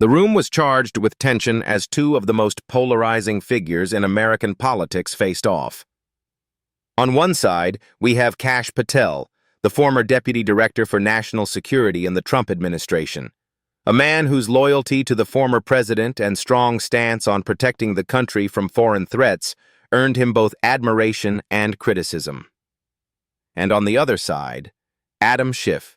The room was charged with tension as two of the most polarizing figures in American politics faced off. On one side, we have Kash Patel, the former Deputy Director for National Security in the Trump administration, a man whose loyalty to the former president and strong stance on protecting the country from foreign threats earned him both admiration and criticism. And on the other side, Adam Schiff,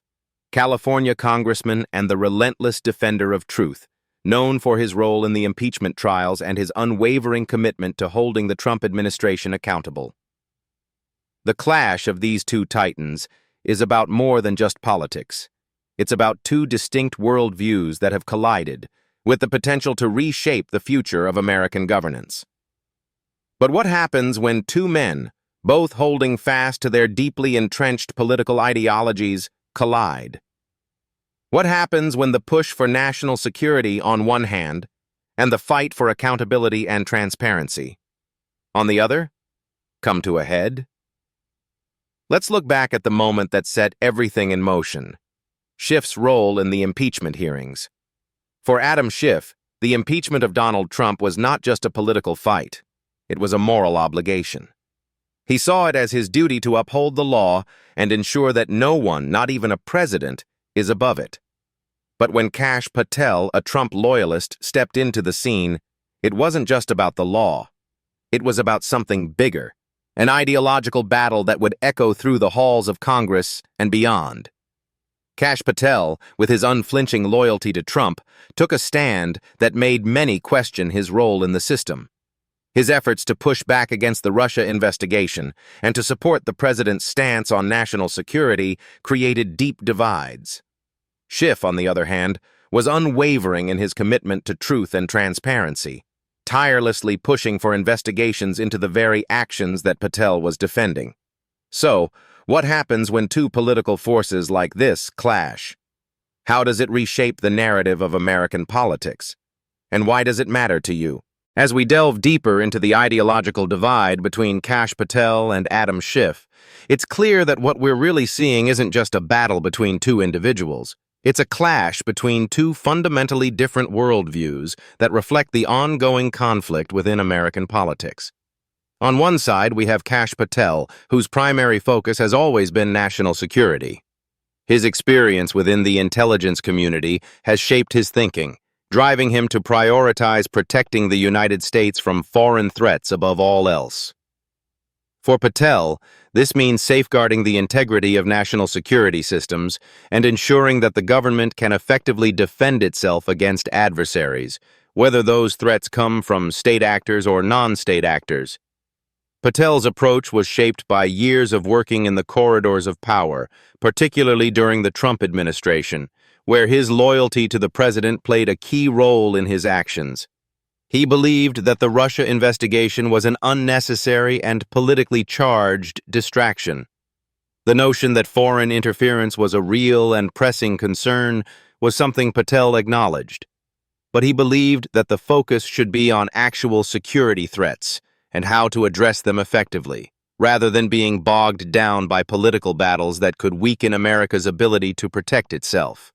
California congressman and the relentless defender of truth, known for his role in the impeachment trials and his unwavering commitment to holding the Trump administration accountable. The clash of these two titans is about more than just politics. It's about two distinct worldviews that have collided, with the potential to reshape the future of American governance. But what happens when two men, both holding fast to their deeply entrenched political ideologies, collide? What happens when the push for national security on one hand and the fight for accountability and transparency, on the other, come to a head? Let's look back at the moment that set everything in motion: Schiff's role in the impeachment hearings. For Adam Schiff, the impeachment of Donald Trump was not just a political fight. It was a moral obligation. He saw it as his duty to uphold the law and ensure that no one, not even a president, is above it. But when Kash Patel, a Trump loyalist, stepped into the scene, it wasn't just about the law. It was about something bigger, an ideological battle that would echo through the halls of Congress and beyond. Kash Patel, with his unflinching loyalty to Trump, took a stand that made many question his role in the system. His efforts to push back against the Russia investigation and to support the president's stance on national security created deep divides. Schiff, on the other hand, was unwavering in his commitment to truth and transparency, tirelessly pushing for investigations into the very actions that Patel was defending. So, what happens when two political forces like this clash? How does it reshape the narrative of American politics? And why does it matter to you? As we delve deeper into the ideological divide between Kash Patel and Adam Schiff, it's clear that what we're really seeing isn't just a battle between two individuals. It's a clash between two fundamentally different worldviews that reflect the ongoing conflict within American politics. On one side, we have Kash Patel, whose primary focus has always been national security. His experience within the intelligence community has shaped his thinking, driving him to prioritize protecting the United States from foreign threats above all else. For Patel, this means safeguarding the integrity of national security systems and ensuring that the government can effectively defend itself against adversaries, whether those threats come from state actors or non-state actors. Patel's approach was shaped by years of working in the corridors of power, particularly during the Trump administration, where his loyalty to the president played a key role in his actions. He believed that the Russia investigation was an unnecessary and politically charged distraction. The notion that foreign interference was a real and pressing concern was something Patel acknowledged, but he believed that the focus should be on actual security threats and how to address them effectively, rather than being bogged down by political battles that could weaken America's ability to protect itself.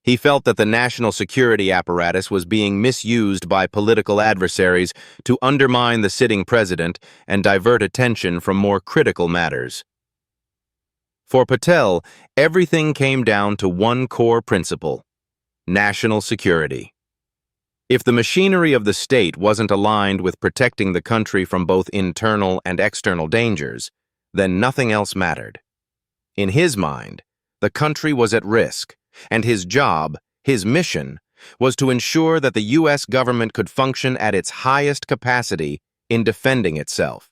He felt that the national security apparatus was being misused by political adversaries to undermine the sitting president and divert attention from more critical matters. For Patel, everything came down to one core principle: national security. If the machinery of the state wasn't aligned with protecting the country from both internal and external dangers, then nothing else mattered. In his mind, the country was at risk, and his job, his mission, was to ensure that the U.S. government could function at its highest capacity in defending itself.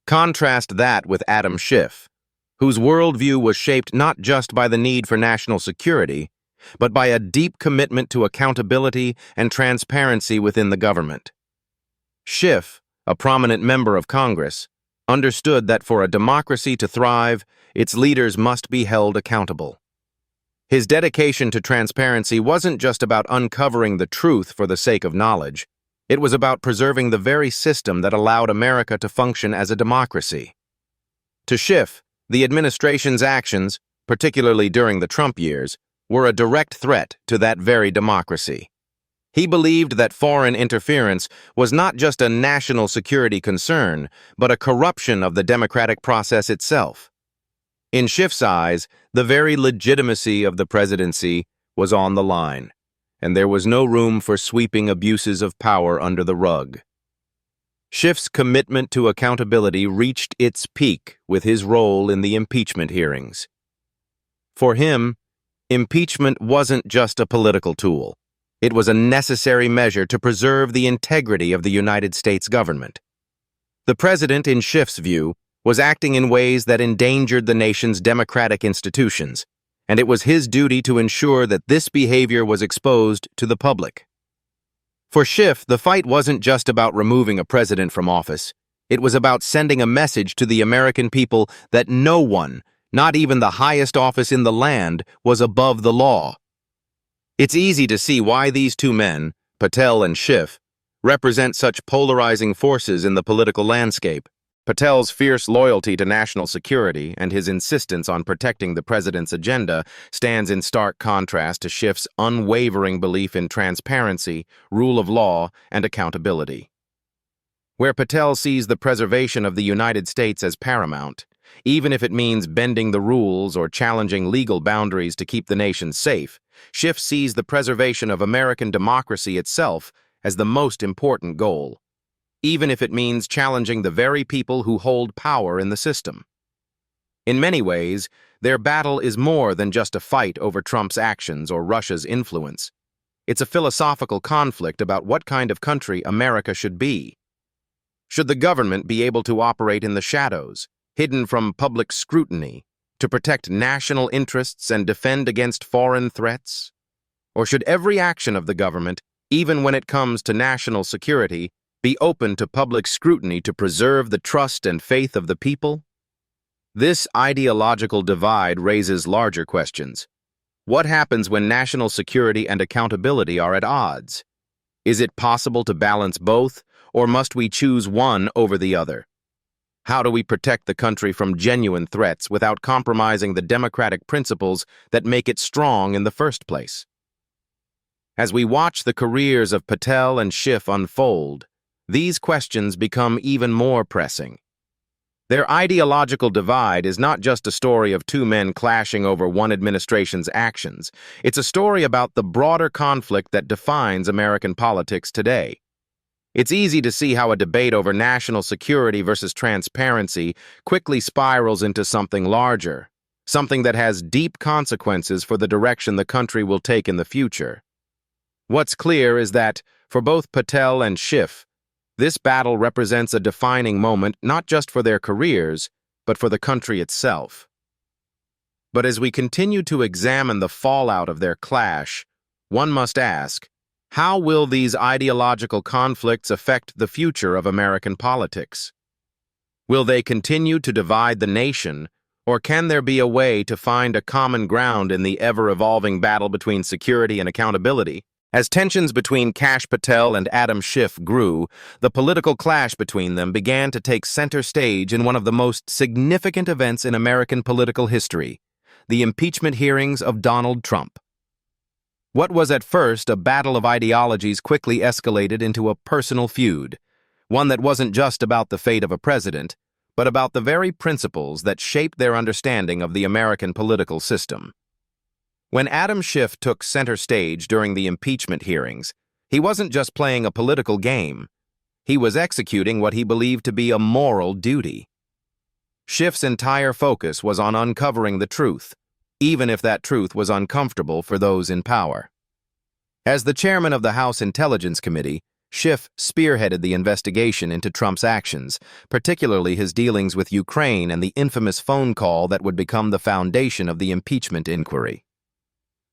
Contrast that with Adam Schiff, whose worldview was shaped not just by the need for national security, but by a deep commitment to accountability and transparency within the government. Schiff, a prominent member of Congress, understood that for a democracy to thrive, its leaders must be held accountable. His dedication to transparency wasn't just about uncovering the truth for the sake of knowledge. It was about preserving the very system that allowed America to function as a democracy. To Schiff, the administration's actions, particularly during the Trump years, were a direct threat to that very democracy. He believed that foreign interference was not just a national security concern, but a corruption of the democratic process itself. In Schiff's eyes, the very legitimacy of the presidency was on the line, and there was no room for sweeping abuses of power under the rug. Schiff's commitment to accountability reached its peak with his role in the impeachment hearings. For him, impeachment wasn't just a political tool. It was a necessary measure to preserve the integrity of the United States government. The president, in Schiff's view, was acting in ways that endangered the nation's democratic institutions, and it was his duty to ensure that this behavior was exposed to the public. For Schiff, the fight wasn't just about removing a president from office. It was about sending a message to the American people that no one, not even the highest office in the land, was above the law. It's easy to see why these two men, Patel and Schiff, represent such polarizing forces in the political landscape. Patel's fierce loyalty to national security and his insistence on protecting the president's agenda stands in stark contrast to Schiff's unwavering belief in transparency, rule of law, and accountability. Where Patel sees the preservation of the United States as paramount, even if it means bending the rules or challenging legal boundaries to keep the nation safe, Schiff sees the preservation of American democracy itself as the most important goal, even if it means challenging the very people who hold power in the system. In many ways, their battle is more than just a fight over Trump's actions or Russia's influence. It's a philosophical conflict about what kind of country America should be. Should the government be able to operate in the shadows, hidden from public scrutiny, to protect national interests and defend against foreign threats? Or should every action of the government, even when it comes to national security, be open to public scrutiny to preserve the trust and faith of the people? This ideological divide raises larger questions. What happens when national security and accountability are at odds? Is it possible to balance both, or must we choose one over the other? How do we protect the country from genuine threats without compromising the democratic principles that make it strong in the first place? As we watch the careers of Patel and Schiff unfold, these questions become even more pressing. Their ideological divide is not just a story of two men clashing over one administration's actions. It's a story about the broader conflict that defines American politics today. It's easy to see how a debate over national security versus transparency quickly spirals into something larger, something that has deep consequences for the direction the country will take in the future. What's clear is that, for both Patel and Schiff, this battle represents a defining moment not just for their careers, but for the country itself. But as we continue to examine the fallout of their clash, one must ask, how will these ideological conflicts affect the future of American politics? Will they continue to divide the nation, or can there be a way to find a common ground in the ever-evolving battle between security and accountability? As tensions between Kash Patel and Adam Schiff grew, the political clash between them began to take center stage in one of the most significant events in American political history, the impeachment hearings of Donald Trump. What was at first a battle of ideologies quickly escalated into a personal feud, one that wasn't just about the fate of a president, but about the very principles that shaped their understanding of the American political system. When Adam Schiff took center stage during the impeachment hearings, he wasn't just playing a political game. He was executing what he believed to be a moral duty. Schiff's entire focus was on uncovering the truth, even if that truth was uncomfortable for those in power. As the chairman of the House Intelligence Committee, Schiff spearheaded the investigation into Trump's actions, particularly his dealings with Ukraine and the infamous phone call that would become the foundation of the impeachment inquiry.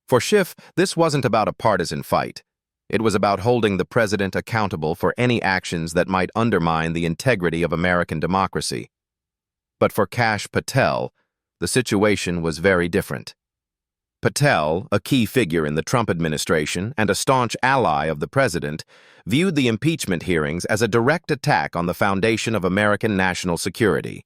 For Schiff, this wasn't about a partisan fight. It was about holding the president accountable for any actions that might undermine the integrity of American democracy. But for Kash Patel, the situation was very different. Patel, a key figure in the Trump administration and a staunch ally of the president, viewed the impeachment hearings as a direct attack on the foundation of American national security.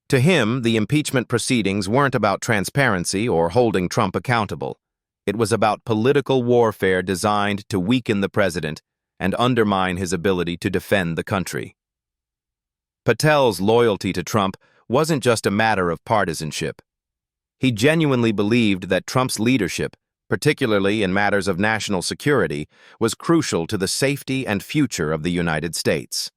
To him, the impeachment proceedings weren't about transparency or holding Trump accountable. It was about political warfare designed to weaken the president and undermine his ability to defend the country. Patel's loyalty to Trump wasn't just a matter of partisanship. He genuinely believed that Trump's leadership, particularly in matters of national security, was crucial to the safety and future of the United States.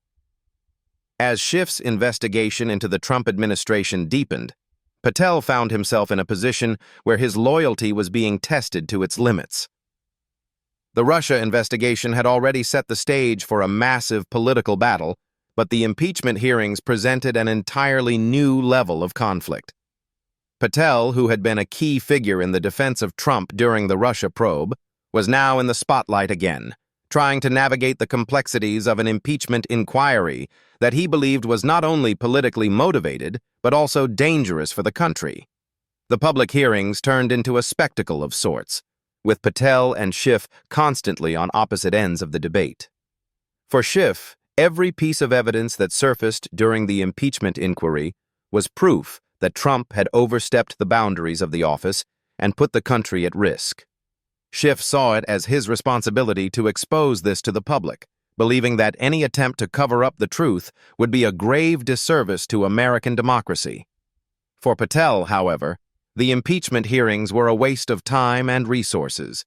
As Schiff's investigation into the Trump administration deepened, Patel found himself in a position where his loyalty was being tested to its limits. The Russia investigation had already set the stage for a massive political battle, but the impeachment hearings presented an entirely new level of conflict. Patel, who had been a key figure in the defense of Trump during the Russia probe, was now in the spotlight again, trying to navigate the complexities of an impeachment inquiry that he believed was not only politically motivated, but also dangerous for the country. The public hearings turned into a spectacle of sorts, with Patel and Schiff constantly on opposite ends of the debate. For Schiff, every piece of evidence that surfaced during the impeachment inquiry was proof that Trump had overstepped the boundaries of the office and put the country at risk. Schiff saw it as his responsibility to expose this to the public, believing that any attempt to cover up the truth would be a grave disservice to American democracy. For Patel, however, the impeachment hearings were a waste of time and resources.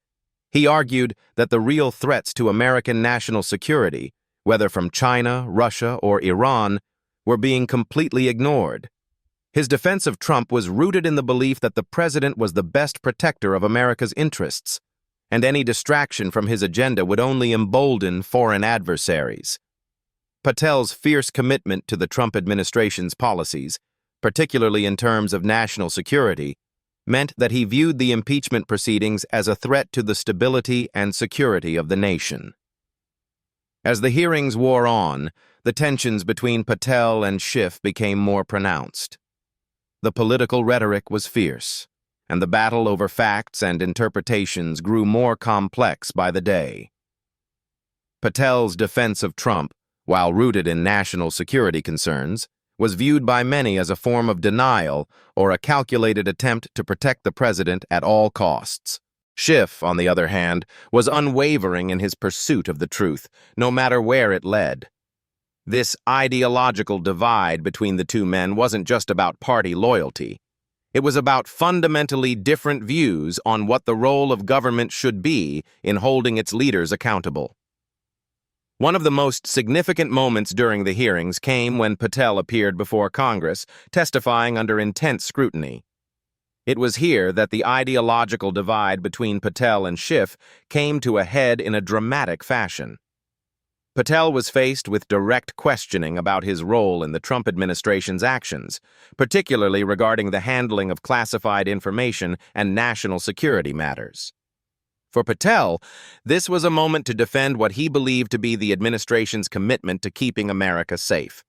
He argued that the real threats to American national security, whether from China, Russia, or Iran, were being completely ignored. His defense of Trump was rooted in the belief that the president was the best protector of America's interests, and any distraction from his agenda would only embolden foreign adversaries. Patel's fierce commitment to the Trump administration's policies, particularly in terms of national security, meant that he viewed the impeachment proceedings as a threat to the stability and security of the nation. As the hearings wore on, the tensions between Patel and Schiff became more pronounced. The political rhetoric was fierce, and the battle over facts and interpretations grew more complex by the day. Patel's defense of Trump, while rooted in national security concerns, was viewed by many as a form of denial or a calculated attempt to protect the president at all costs. Schiff, on the other hand, was unwavering in his pursuit of the truth, no matter where it led. This ideological divide between the two men wasn't just about party loyalty. It was about fundamentally different views on what the role of government should be in holding its leaders accountable. One of the most significant moments during the hearings came when Patel appeared before Congress, testifying under intense scrutiny. It was here that the ideological divide between Patel and Schiff came to a head in a dramatic fashion. Patel was faced with direct questioning about his role in the Trump administration's actions, particularly regarding the handling of classified information and national security matters. For Patel, this was a moment to defend what he believed to be the administration's commitment to keeping America safe.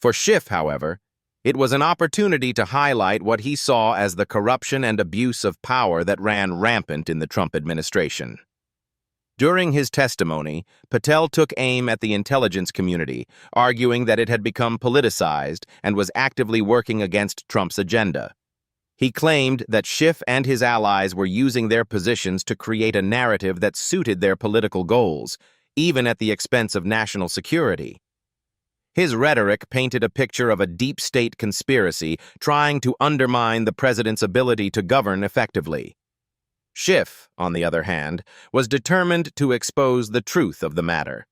For Schiff, however, it was an opportunity to highlight what he saw as the corruption and abuse of power that ran rampant in the Trump administration. During his testimony, Patel took aim at the intelligence community, arguing that it had become politicized and was actively working against Trump's agenda. He claimed that Schiff and his allies were using their positions to create a narrative that suited their political goals, even at the expense of national security. His rhetoric painted a picture of a deep state conspiracy trying to undermine the president's ability to govern effectively. Schiff, on the other hand, was determined to expose the truth of the matter.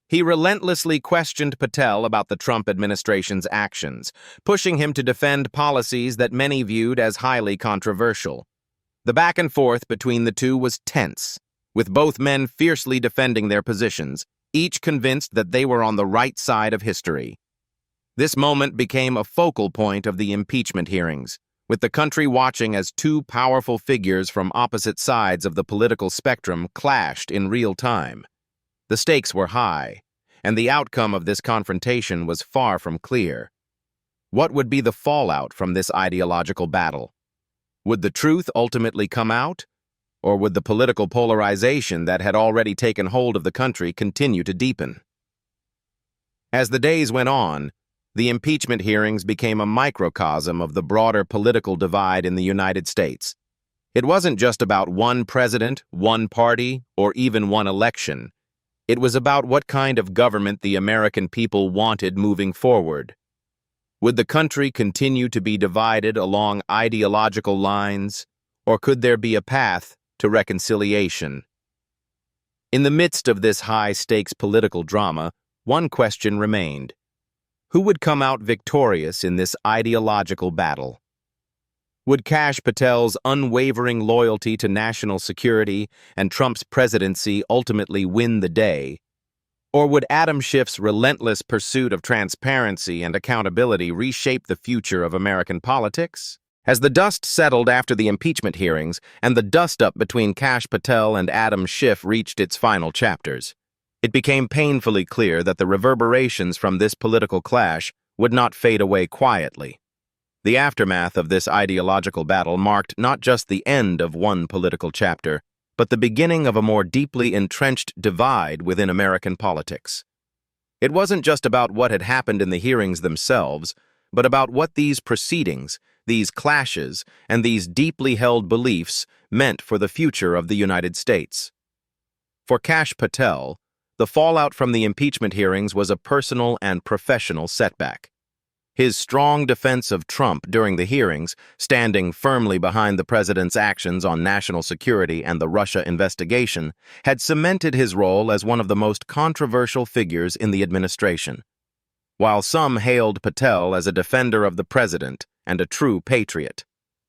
He relentlessly questioned Patel about the Trump administration's actions, pushing him to defend policies that many viewed as highly controversial. The back and forth between the two was tense, with both men fiercely defending their positions, each convinced that they were on the right side of history. This moment became a focal point of the impeachment hearings, with the country watching as two powerful figures from opposite sides of the political spectrum clashed in real time. The stakes were high, and the outcome of this confrontation was far from clear. What would be the fallout from this ideological battle? Would the truth ultimately come out? Or would the political polarization that had already taken hold of the country continue to deepen? As the days went on, the impeachment hearings became a microcosm of the broader political divide in the United States. It wasn't just about one president, one party, or even one election. It was about what kind of government the American people wanted moving forward. Would the country continue to be divided along ideological lines, or could there be a path to reconciliation? In the midst of this high-stakes political drama, one question remained. Who would come out victorious in this ideological battle? Would Kash Patel's unwavering loyalty to national security and Trump's presidency ultimately win the day? Or would Adam Schiff's relentless pursuit of transparency and accountability reshape the future of American politics? As the dust settled after the impeachment hearings and the dust-up between Kash Patel and Adam Schiff reached its final chapters, it became painfully clear that the reverberations from this political clash would not fade away quietly. The aftermath of this ideological battle marked not just the end of one political chapter, but the beginning of a more deeply entrenched divide within American politics. It wasn't just about what had happened in the hearings themselves, but about what these proceedings, these clashes, and these deeply held beliefs meant for the future of the United States. For Kash Patel, the fallout from the impeachment hearings was a personal and professional setback. His strong defense of Trump during the hearings, standing firmly behind the president's actions on national security and the Russia investigation, had cemented his role as one of the most controversial figures in the administration. While some hailed Patel as a defender of the president and a true patriot,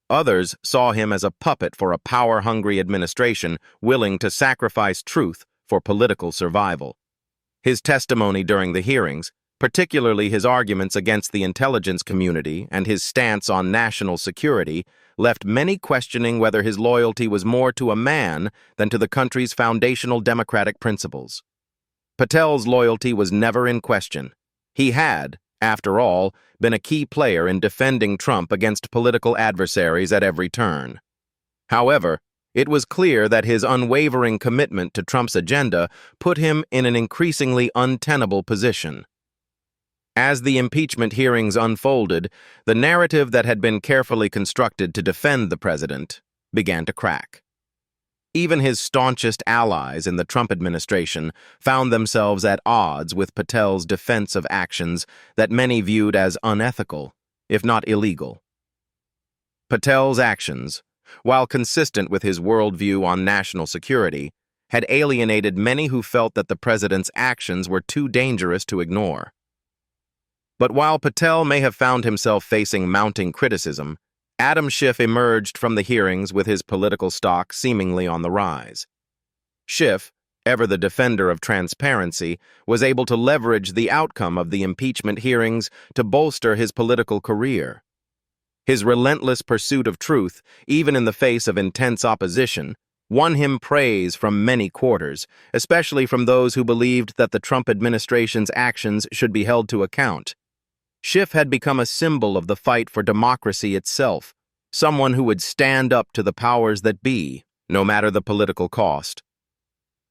others saw him as a puppet for a power-hungry administration willing to sacrifice truth for political survival. His testimony during the hearings, particularly his arguments against the intelligence community and his stance on national security, left many questioning whether his loyalty was more to a man than to the country's foundational democratic principles. Patel's loyalty was never in question. He had, after all, been a key player in defending Trump against political adversaries at every turn. However, it was clear that his unwavering commitment to Trump's agenda put him in an increasingly untenable position. As the impeachment hearings unfolded, the narrative that had been carefully constructed to defend the president began to crack. Even his staunchest allies in the Trump administration found themselves at odds with Patel's defense of actions that many viewed as unethical, if not illegal. Patel's actions, while consistent with his worldview on national security, had alienated many who felt that the president's actions were too dangerous to ignore. But while Patel may have found himself facing mounting criticism, Adam Schiff emerged from the hearings with his political stock seemingly on the rise. Schiff, ever the defender of transparency, was able to leverage the outcome of the impeachment hearings to bolster his political career. His relentless pursuit of truth, even in the face of intense opposition, won him praise from many quarters, especially from those who believed that the Trump administration's actions should be held to account. Schiff had become a symbol of the fight for democracy itself, someone who would stand up to the powers that be, no matter the political cost.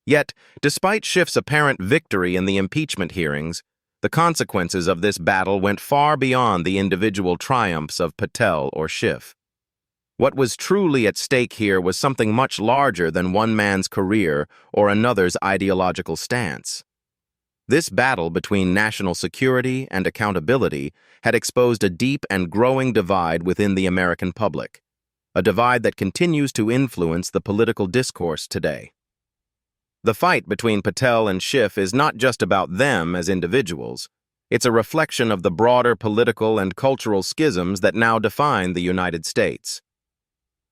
Yet, despite Schiff's apparent victory in the impeachment hearings, the consequences of this battle went far beyond the individual triumphs of Patel or Schiff. What was truly at stake here was something much larger than one man's career or another's ideological stance. This battle between national security and accountability had exposed a deep and growing divide within the American public, a divide that continues to influence the political discourse today. The fight between Patel and Schiff is not just about them as individuals. It's a reflection of the broader political and cultural schisms that now define the United States.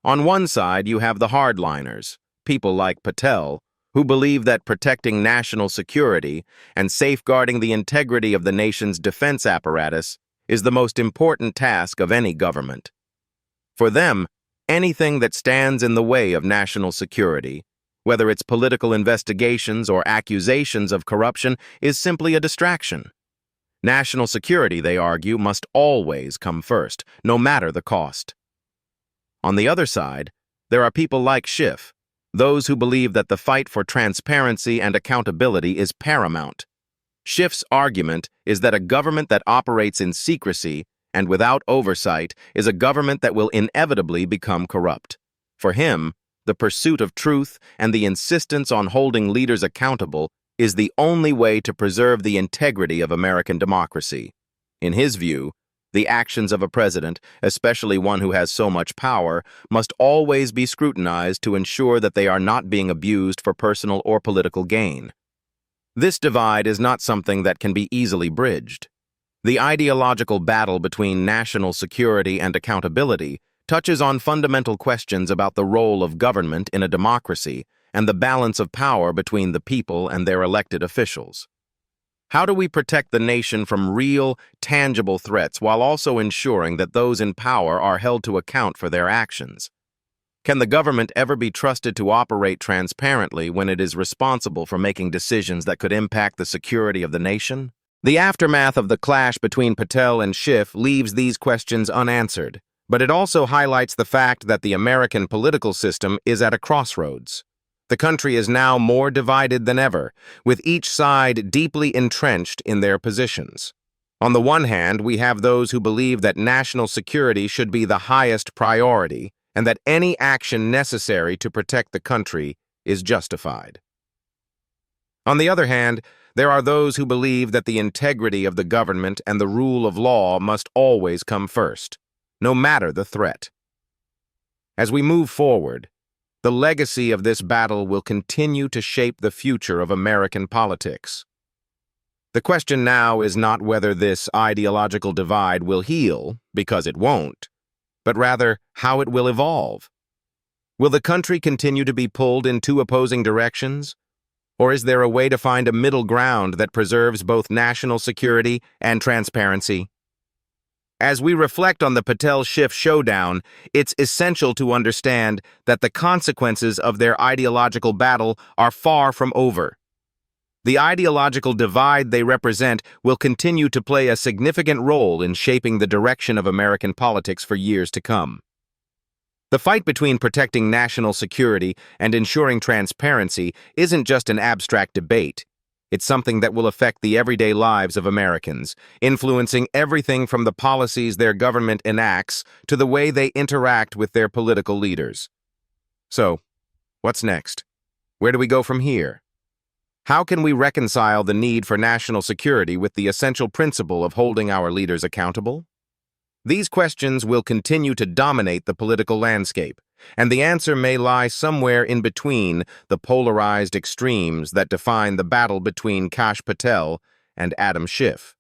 On one side, you have the hardliners, people like Patel, who believe that protecting national security and safeguarding the integrity of the nation's defense apparatus is the most important task of any government. For them, anything that stands in the way of national security, whether it's political investigations or accusations of corruption, is simply a distraction. National security, they argue, must always come first, no matter the cost. On the other side, there are people like Schiff, those who believe that the fight for transparency and accountability is paramount. Schiff's argument is that a government that operates in secrecy and without oversight is a government that will inevitably become corrupt. For him, the pursuit of truth and the insistence on holding leaders accountable is the only way to preserve the integrity of American democracy. In his view, the actions of a president, especially one who has so much power, must always be scrutinized to ensure that they are not being abused for personal or political gain. This divide is not something that can be easily bridged. The ideological battle between national security and accountability touches on fundamental questions about the role of government in a democracy and the balance of power between the people and their elected officials. How do we protect the nation from real, tangible threats while also ensuring that those in power are held to account for their actions? Can the government ever be trusted to operate transparently when it is responsible for making decisions that could impact the security of the nation? The aftermath of the clash between Patel and Schiff leaves these questions unanswered, but it also highlights the fact that the American political system is at a crossroads. The country is now more divided than ever, with each side deeply entrenched in their positions. On the one hand, we have those who believe that national security should be the highest priority and that any action necessary to protect the country is justified. On the other hand, there are those who believe that the integrity of the government and the rule of law must always come first, no matter the threat. As we move forward, the legacy of this battle will continue to shape the future of American politics. The question now is not whether this ideological divide will heal, because it won't, but rather how it will evolve. Will the country continue to be pulled in two opposing directions? Or is there a way to find a middle ground that preserves both national security and transparency? As we reflect on the Patel-Schiff showdown, it's essential to understand that the consequences of their ideological battle are far from over. The ideological divide they represent will continue to play a significant role in shaping the direction of American politics for years to come. The fight between protecting national security and ensuring transparency isn't just an abstract debate. It's something that will affect the everyday lives of Americans, influencing everything from the policies their government enacts to the way they interact with their political leaders. So, what's next? Where do we go from here? How can we reconcile the need for national security with the essential principle of holding our leaders accountable? These questions will continue to dominate the political landscape, and the answer may lie somewhere in between the polarized extremes that define the battle between Kash Patel and Adam Schiff.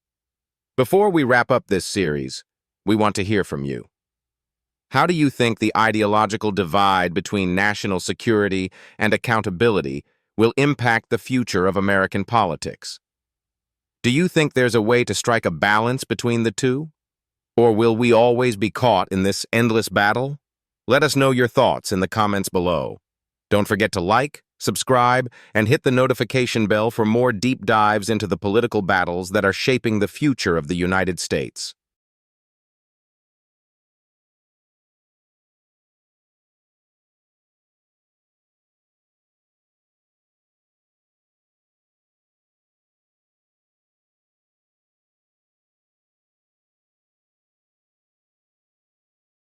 Before we wrap up this series, we want to hear from you. How do you think the ideological divide between national security and accountability will impact the future of American politics? Do you think there's a way to strike a balance between the two? Or will we always be caught in this endless battle? Let us know your thoughts in the comments below. Don't forget to like, subscribe, and hit the notification bell for more deep dives into the political battles that are shaping the future of the United States.